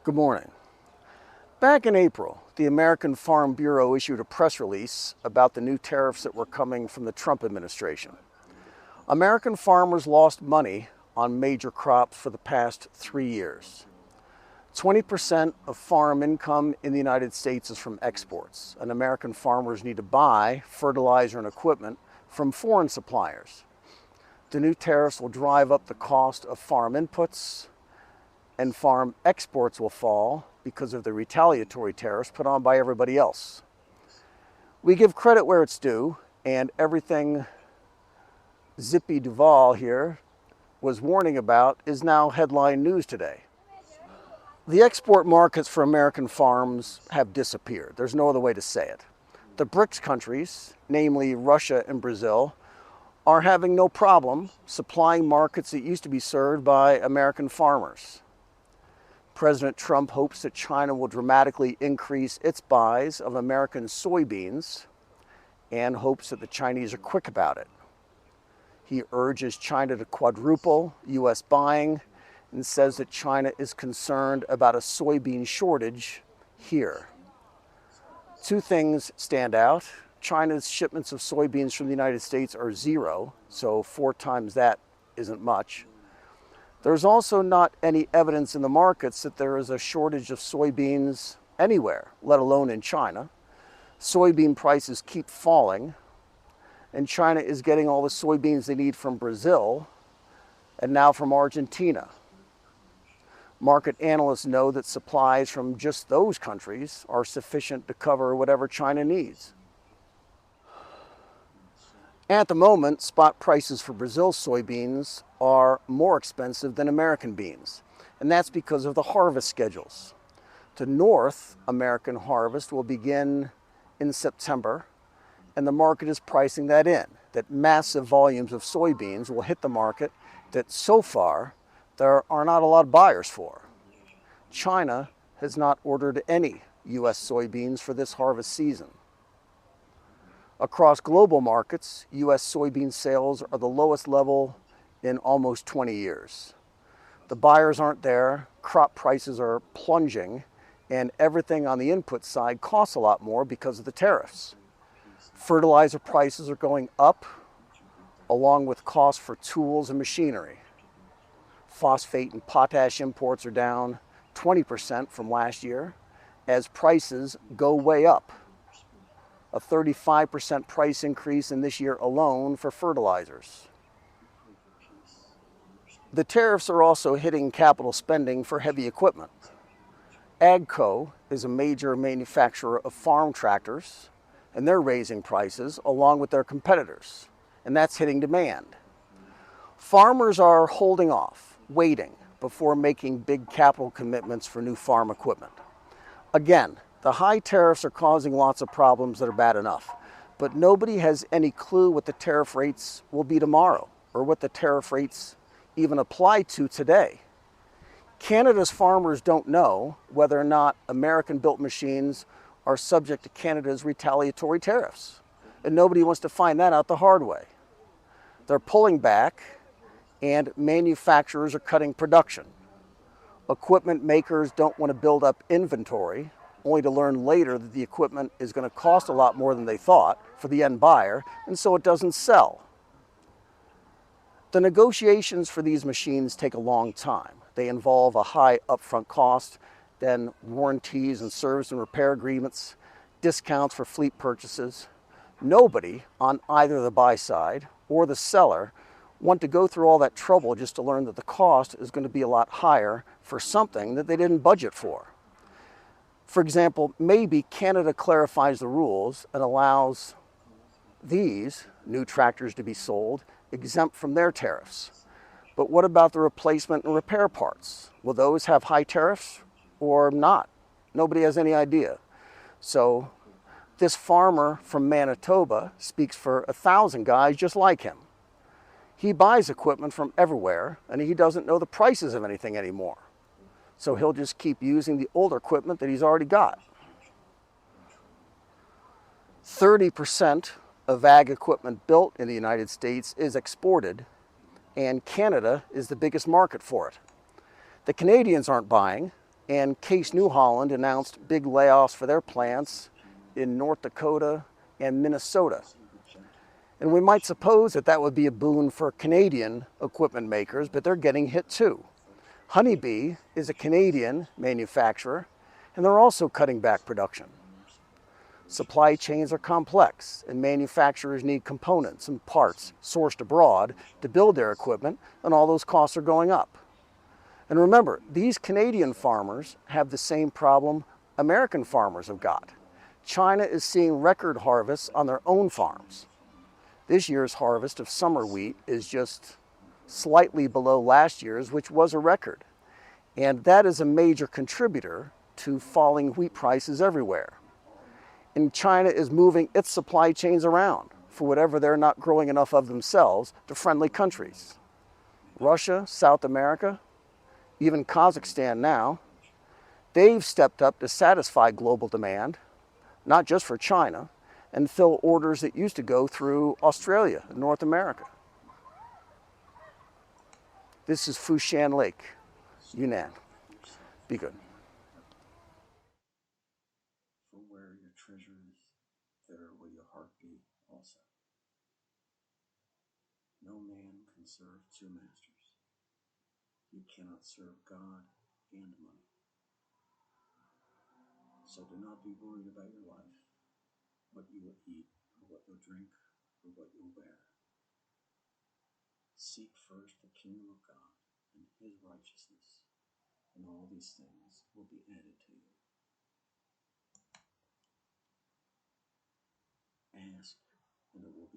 Good morning. Back in April, the American Farm Bureau issued a press release about the new tariffs that were coming from the Trump administration. American farmers lost money on major crops for the past 3 years. 20% of farm income in the United States is from exports, and American farmers need to buy fertilizer and equipment from foreign suppliers. The new tariffs will drive up the cost of farm inputs, and farm exports will fall because of the retaliatory tariffs put on by everybody else. We give credit where it's due, and everything Zippy Duvall here was warning about is now headline news today. The export markets for American farms have disappeared. There's no other way to say it. The BRICS countries, namely Russia and Brazil, are having no problem supplying markets that used to be served by American farmers. President Trump hopes that China will dramatically increase its buys of American soybeans and hopes that the Chinese are quick about it. He urges China to quadruple U.S. buying and says that China is concerned about a soybean shortage here. Two things stand out. China's shipments of soybeans from the United States are zero, so 4 times that isn't much. There's also not any evidence in the markets that there is a shortage of soybeans anywhere, let alone in China. Soybean prices keep falling, and China is getting all the soybeans they need from Brazil and now from Argentina. Market analysts know that supplies from just those countries are sufficient to cover whatever China needs. At the moment, spot prices for Brazil's soybeans are more expensive than American beans, and that's because of the harvest schedules. The North American harvest will begin in September, and the market is pricing that in, that massive volumes of soybeans will hit the market that so far there are not a lot of buyers for. China has not ordered any U.S. soybeans for this harvest season. Across global markets, U.S. soybean sales are the lowest level in almost 20 years. The buyers aren't there, crop prices are plunging, and everything on the input side costs a lot more because of the tariffs. Fertilizer prices are going up, along with costs for tools and machinery. Phosphate and potash imports are down 20% from last year as prices go way up. A 35% price increase in this year alone for fertilizers. The tariffs are also hitting capital spending for heavy equipment. AGCO is a major manufacturer of farm tractors, and they're raising prices along with their competitors, and that's hitting demand. Farmers are holding off, waiting before making big capital commitments for new farm equipment. Again, the high tariffs are causing lots of problems that are bad enough, but nobody has any clue what the tariff rates will be tomorrow or what the tariff rates even apply to today. Canada's farmers don't know whether or not American-built machines are subject to Canada's retaliatory tariffs, and nobody wants to find that out the hard way. They're pulling back, and manufacturers are cutting production. Equipment makers don't want to build up inventory, only to learn later that the equipment is going to cost a lot more than they thought for the end buyer, and so it doesn't sell. The negotiations for these machines take a long time. They involve a high upfront cost, then warranties and service and repair agreements, discounts for fleet purchases. Nobody on either the buy side or the seller want to go through all that trouble just to learn that the cost is going to be a lot higher for something that they didn't budget for. For example, maybe Canada clarifies the rules and allows these new tractors to be sold exempt from their tariffs. But what about the replacement and repair parts? Will those have high tariffs or not? Nobody has any idea. So this farmer from Manitoba speaks for 1,000 guys just like him. He buys equipment from everywhere, and he doesn't know the prices of anything anymore. So he'll just keep using the older equipment that he's already got. 30% of ag equipment built in the United States is exported, and Canada is the biggest market for it. The Canadians aren't buying, And Case New Holland announced big layoffs for their plants in North Dakota and Minnesota. And we might suppose that that would be a boon for Canadian equipment makers, but they're getting hit too. Honeybee is a Canadian manufacturer, and they're also cutting back production. Supply chains are complex, and manufacturers need components and parts sourced abroad to build their equipment, and all those costs are going up. And remember, these Canadian farmers have the same problem American farmers have got. China is seeing record harvests on their own farms. This year's harvest of summer wheat is just slightly below last year's, which was a record. And that is a major contributor to falling wheat prices everywhere. And China is moving its supply chains around for whatever they're not growing enough of themselves to friendly countries. Russia, South America, even Kazakhstan now, they've stepped up to satisfy global demand, not just for China, and fill orders that used to go through Australia and North America. This is Fuxian Lake, Yunnan. Be good. For where your treasure is, there will your heart be also. No man can serve two masters. You cannot serve God and money. So do not be worried about your life, what you will eat, or what you'll drink, or what you'll wear. Seek first the kingdom of God and his righteousness, and all these things will be added to you. Ask, and it will be